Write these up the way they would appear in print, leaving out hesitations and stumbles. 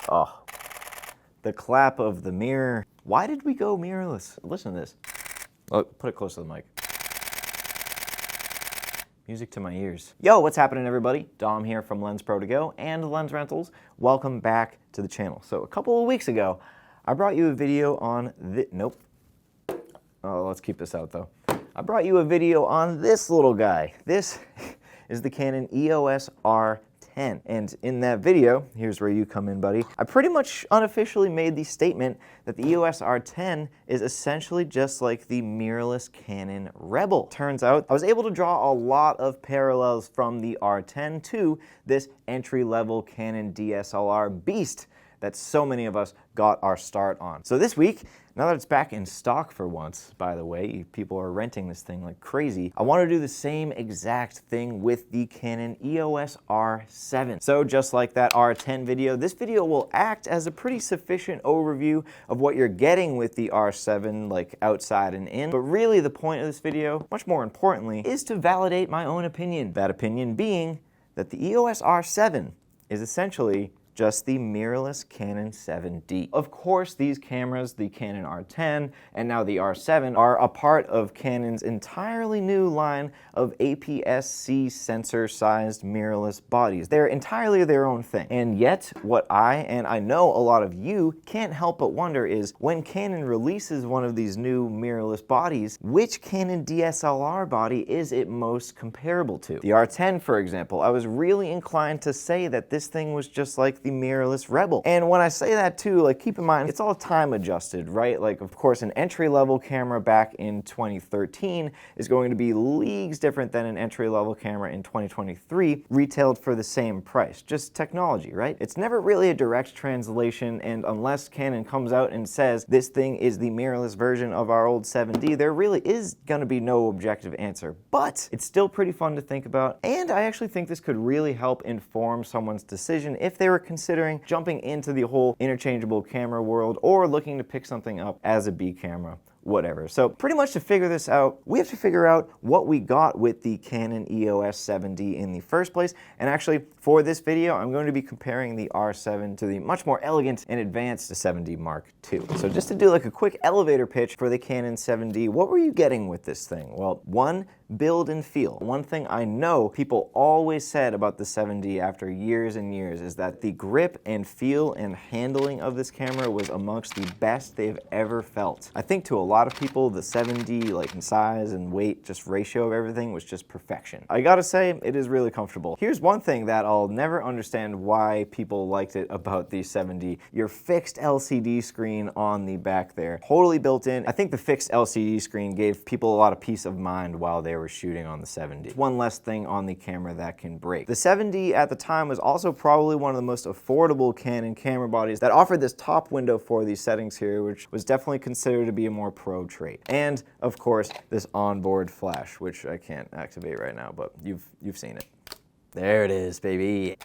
Oh, the clap of the mirror. Why did we go mirrorless? Listen to this. Oh, put it close to the mic. Music to my ears. Yo, what's happening, everybody? Dom here from Lensprotogo and Lens Rentals. Welcome back to the channel. So a couple of weeks ago, I brought you a video on nope. Oh, let's keep this out though. I brought you a video on this little guy. This is the Canon EOS R7. And in that video, here's where you come in, buddy, I pretty much unofficially made the statement that the EOS R7 is essentially just like the mirrorless Canon Rebel. Turns out, I was able to draw a lot of parallels from the R10 to this entry-level Canon DSLR beast that so many of us got our start on. So this week, now that it's back in stock for once, by the way, people are renting this thing like crazy, I want to do the same exact thing with the Canon EOS R7. So just like that R10 video, this video will act as a pretty sufficient overview of what you're getting with the R7, like outside and in. But really the point of this video, much more importantly, is to validate my own opinion. That opinion being that the EOS R7 is essentially just the mirrorless Canon 7D. Of course, these cameras, the Canon R10 and now the R7, are a part of Canon's entirely new line of APS-C sensor-sized mirrorless bodies. They're entirely their own thing. And yet, what I know a lot of you can't help but wonder is, when Canon releases one of these new mirrorless bodies, which Canon DSLR body is it most comparable to? The R10, for example, I was really inclined to say that this thing was just like the mirrorless Rebel. And when I say that too, like, keep in mind, it's all time adjusted, right? Like, of course, an entry-level camera back in 2013 is going to be leagues different than an entry-level camera in 2023, retailed for the same price. Just technology, right? It's never really a direct translation, and unless Canon comes out and says this thing is the mirrorless version of our old 7D, there really is gonna be no objective answer. But it's still pretty fun to think about, and I actually think this could really help inform someone's decision if they were considering jumping into the whole interchangeable camera world or looking to pick something up as a B camera, whatever. So pretty much to figure this out, we have to figure out what we got with the Canon EOS 7D in the first place. And actually, for this video, I'm going to be comparing the R7 to the much more elegant and advanced 7D Mark II. So just to do like a quick elevator pitch for the Canon 7D, what were you getting with this thing? Well, one, build and feel. One thing I know people always said about the 7D after years and years is that the grip and feel and handling of this camera was amongst the best they've ever felt. I think to a lot of people, the 7D, like in size and weight, just ratio of everything, was just perfection. I gotta say, it is really comfortable. Here's one thing that I'll never understand why people liked it about the 7D. Your fixed LCD screen on the back there, totally built in. I think the fixed LCD screen gave people a lot of peace of mind while they were shooting on the 7D. One less thing on the camera that can break. The 7D at the time was also probably one of the most affordable Canon camera bodies that offered this top window for these settings here, which was definitely considered to be a more pro trait. And of course, this onboard flash, which I can't activate right now, but you've seen it. There it is, baby.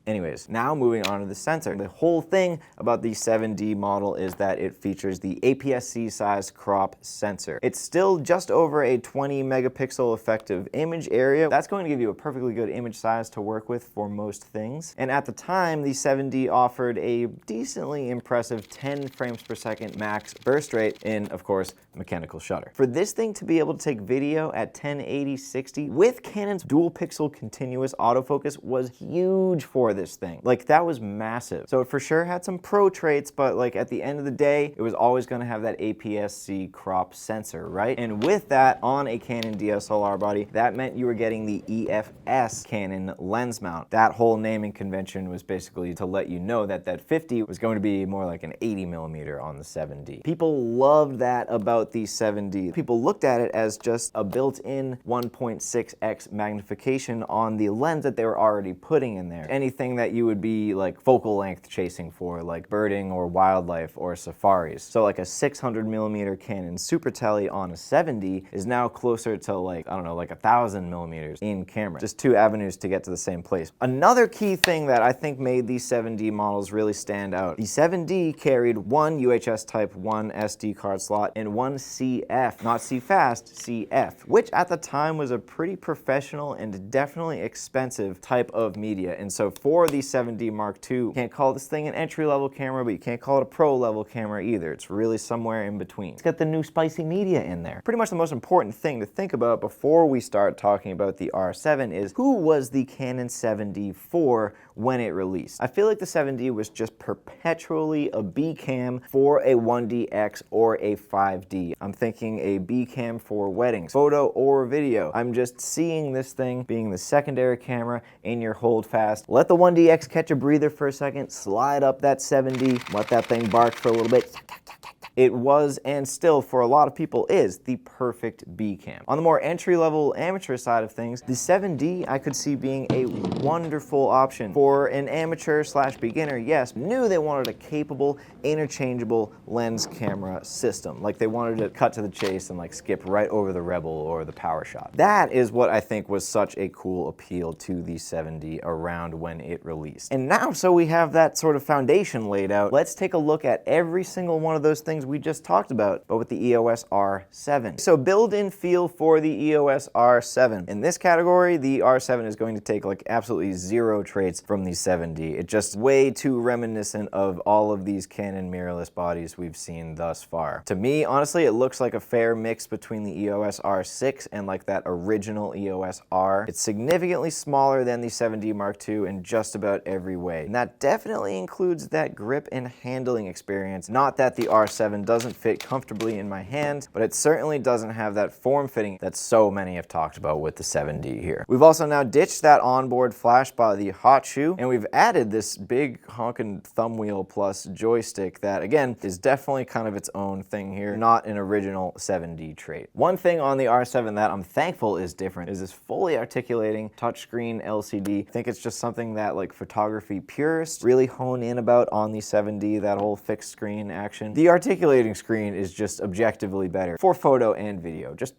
Anyways, now moving on to the sensor. The whole thing about the 7D model is that it features the APS-C size crop sensor. It's still just over a 20 megapixel effective image area. That's going to give you a perfectly good image size to work with for most things. And at the time, the 7D offered a decently impressive 10 frames per second max burst rate in, of course, mechanical shutter. For this thing to be able to take video at 1080-60 with Canon's dual pixel continuous autofocus was huge for this thing. Like, that was massive. So it for sure had some pro traits, but like at the end of the day, it was always going to have that APS-C crop sensor, right? And with that on a Canon DSLR body, that meant you were getting the EFS Canon lens mount. That whole naming convention was basically to let you know that that 50 was going to be more like an 80mm on the 7D. People loved that about the 7D. People looked at it as just a built-in 1.6x magnification on the lens that they were already putting in there. Anything that you would be like focal length chasing for, like birding or wildlife or safaris. So like a 600mm Canon Super Tele on a 7D is now closer to like, I don't know, like 1000mm in camera. Just two avenues to get to the same place. Another key thing that I think made these 7D models really stand out, the 7D carried one UHS Type 1 SD card slot and one CF, not CFast, CF, which at the time was a pretty professional and definitely expensive type of media. And so for for the 7D Mark II. You can't call this thing an entry-level camera, but you can't call it a pro-level camera either. It's really somewhere in between. It's got the new spicy media in there. Pretty much the most important thing to think about before we start talking about the R7 is who was the Canon 7D for when it released. I feel like the 7D was just perpetually a B cam for a 1DX or a 5D. I'm thinking a B cam for weddings, photo or video. I'm just seeing this thing being the secondary camera in your holdfast. Let the 1DX catch a breather for a second, slide up that 7D, let that thing bark for a little bit. It was, and still for a lot of people is, the perfect B cam. On the more entry-level amateur side of things, the 7D I could see being a wonderful option for an amateur slash beginner. Yes, knew they wanted a capable, interchangeable lens camera system. Like they wanted to cut to the chase and like skip right over the Rebel or the PowerShot. That is what I think was such a cool appeal to the 7D around when it released. And now, so we have that sort of foundation laid out, let's take a look at every single one of those things we just talked about, but with the EOS R7. So build-in feel for the EOS R7. In this category, the R7 is going to take like absolutely zero traits from the 7D. It's just way too reminiscent of all of these Canon mirrorless bodies we've seen thus far. To me, honestly, it looks like a fair mix between the EOS R6 and like that original EOS R. It's significantly smaller than the 7D Mark II in just about every way. And that definitely includes that grip and handling experience. Not that the R7 doesn't fit comfortably in my hand, but it certainly doesn't have that form fitting that so many have talked about with the 7D here. We've also now ditched that onboard flash by the hot shoe, and we've added this big honking thumb wheel plus joystick that, again, is definitely kind of its own thing here, not an original 7D trait. One thing on the R7 that I'm thankful is different is this fully articulating touchscreen LCD. I think it's just something that like photography purists really hone in about on the 7D, that whole fixed screen action. The articulating screen is just objectively better for photo and video. Just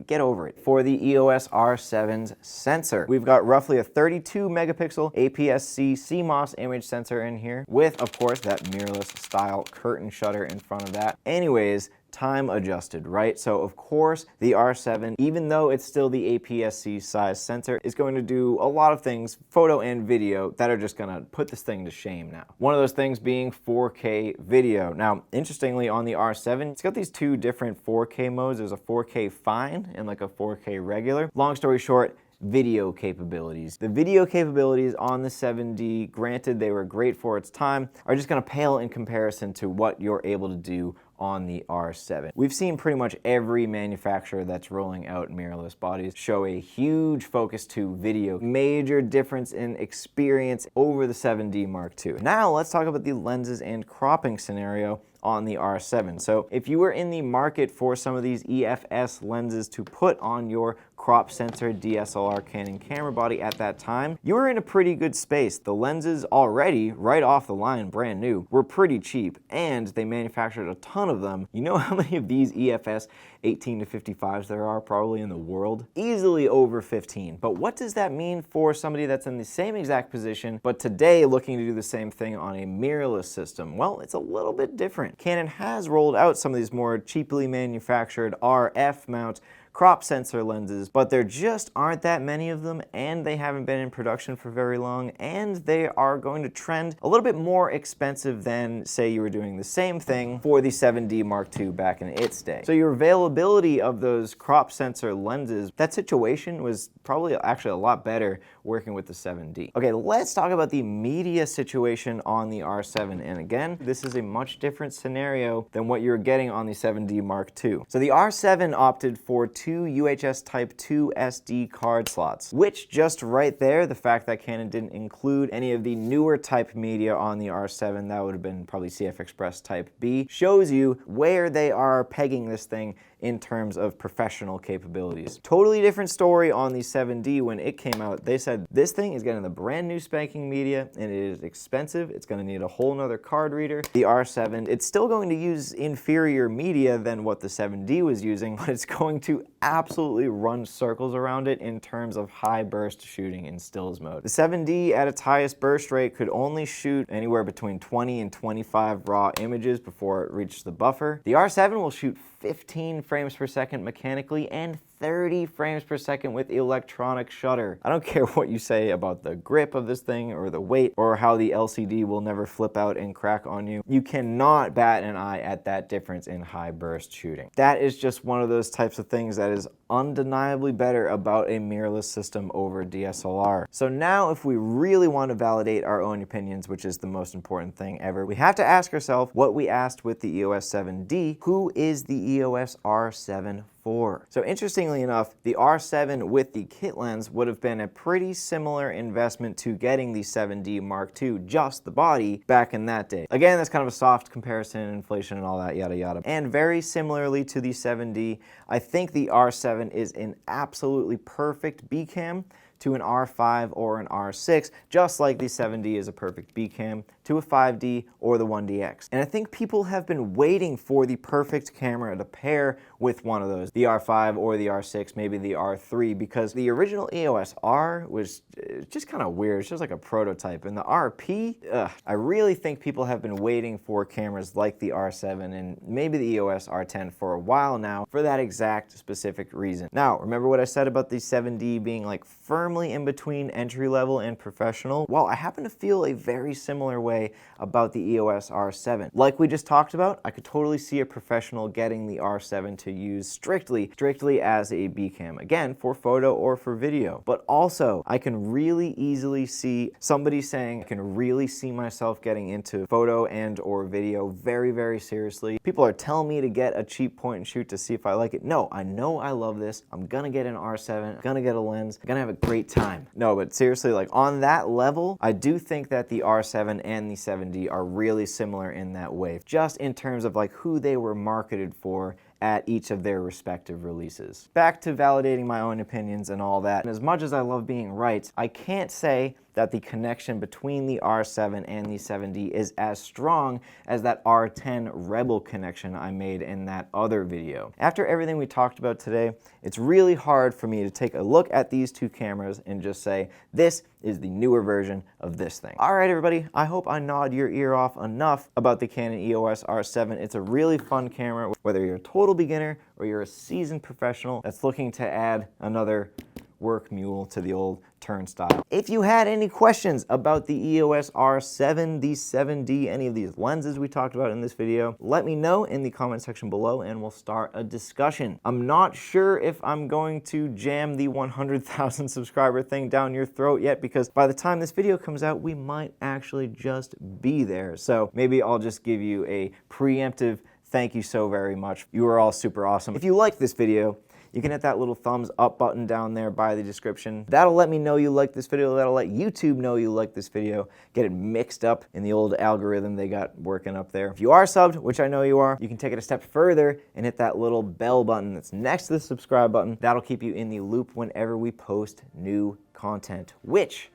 get over it. For the EOS R7's sensor, we've got roughly a 32 megapixel APS-C CMOS image sensor in here with, of course, that mirrorless style curtain shutter in front of that. Anyways, time adjusted, right? So of course the R7, even though it's still the APS-C size sensor, is going to do a lot of things, photo and video, that are just gonna put this thing to shame now. One of those things being 4K video. Now, interestingly, on the R7, it's got these two different 4K modes. There's a 4K fine and like a 4K regular. Long story short, video capabilities. The video capabilities on the 7D, granted they were great for its time, are just gonna pale in comparison to what you're able to do on the R7. We've seen pretty much every manufacturer that's rolling out mirrorless bodies show a huge focus to video. Major difference in experience over the 7D Mark II. Now let's talk about the lenses and cropping scenario on the R7. So if you were in the market for some of these EFS lenses to put on your crop sensor DSLR Canon camera body at that time, you were in a pretty good space. The lenses already, right off the line, brand new, were pretty cheap, and they manufactured a ton of them. You know how many of these EFS 18 to 55s there are probably in the world? Easily over 15. But what does that mean for somebody that's in the same exact position, but today looking to do the same thing on a mirrorless system? Well, it's a little bit different. Canon has rolled out some of these more cheaply manufactured RF mount crop sensor lenses, but there just aren't that many of them, and they haven't been in production for very long, and they are going to trend a little bit more expensive than, say, you were doing the same thing for the 7D Mark II back in its day. So your availability of those crop sensor lenses, that situation was probably actually a lot better working with the 7D. Okay, let's talk about the media situation on the R7, and again, this is a much different scenario than what you're getting on the 7D Mark II. So the R7 opted for two UHS Type 2 SD card slots, which just right there, the fact that Canon didn't include any of the newer type media on the R7, that would have been probably CF Express Type B, shows you where they are pegging this thing in terms of professional capabilities. Totally different story on the 7D when it came out. They said this thing is getting the brand new spanking media and it is expensive. It's going to need a whole nother card reader. The R7, it's still going to use inferior media than what the 7D was using, but it's going to absolutely run circles around it in terms of high burst shooting in stills mode. The 7D at its highest burst rate could only shoot anywhere between 20 and 25 raw images before it reached the buffer. The R7 will shoot 15 frames per second mechanically and 30 frames per second with electronic shutter. I don't care what you say about the grip of this thing or the weight or how the LCD will never flip out and crack on you. You cannot bat an eye at that difference in high burst shooting. That is just one of those types of things that is undeniably better about a mirrorless system over DSLR. So now if we really want to validate our own opinions, which is the most important thing ever, we have to ask ourselves what we asked with the EOS 7D, who is the EOS R7 for? So interestingly enough, the R7 with the kit lens would have been a pretty similar investment to getting the 7D Mark II, just the body, back in that day. Again, that's kind of a soft comparison, inflation and all that, yada yada. And very similarly to the 7D, I think the R7 is an absolutely perfect B cam to an R5 or an R6, just like the 7D is a perfect B cam to a 5D or the 1DX. And I think people have been waiting for the perfect camera to pair with one of those, the R5 or the R6, maybe the R3, because the original EOS R was just kind of weird. It's just like a prototype. And the RP, I really think people have been waiting for cameras like the R7 and maybe the EOS R10 for a while now for that exact specific reason. Now, remember what I said about the 7D being like firmly in between entry level and professional? Well, I happen to feel a very similar way about the EOS R7. Like we just talked about, I could totally see a professional getting the R7 to use strictly as a B cam, again, for photo or for video. But also, I can really easily see somebody saying, I can really see myself getting into photo and or video very, very seriously. People are telling me to get a cheap point and shoot to see if I like it. No, I know I love this. I'm gonna get an R7, I'm gonna get a lens, I'm gonna have a great time. No, but seriously, like on that level, I do think that the R7 and the 7D are really similar in that way, just in terms of like who they were marketed for at each of their respective releases. Back to validating my own opinions and all that, and as much as I love being right, I can't say that the connection between the R7 and the 7D is as strong as that R10 Rebel connection I made in that other video. After everything we talked about today, it's really hard for me to take a look at these two cameras and just say, this is the newer version of this thing. All right, everybody, I hope I gnawed your ear off enough about the Canon EOS R7. It's a really fun camera, whether you're a total beginner or you're a seasoned professional that's looking to add another work mule to the old turnstile. If you had any questions about the EOS R7, the 7D, any of these lenses we talked about in this video, let me know in the comment section below and we'll start a discussion. I'm not sure if I'm going to jam the 100,000 subscriber thing down your throat yet, because by the time this video comes out, we might actually just be there. So maybe I'll just give you a preemptive thank you so very much. You are all super awesome. If you like this video, you can hit that little thumbs up button down there by the description. That'll let me know you like this video. That'll let YouTube know you like this video. Get it mixed up in the old algorithm they got working up there. If you are subbed, which I know you are, you can take it a step further and hit that little bell button that's next to the subscribe button. That'll keep you in the loop whenever we post new content, which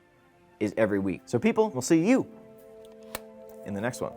is every week. So people, we'll see you in the next one.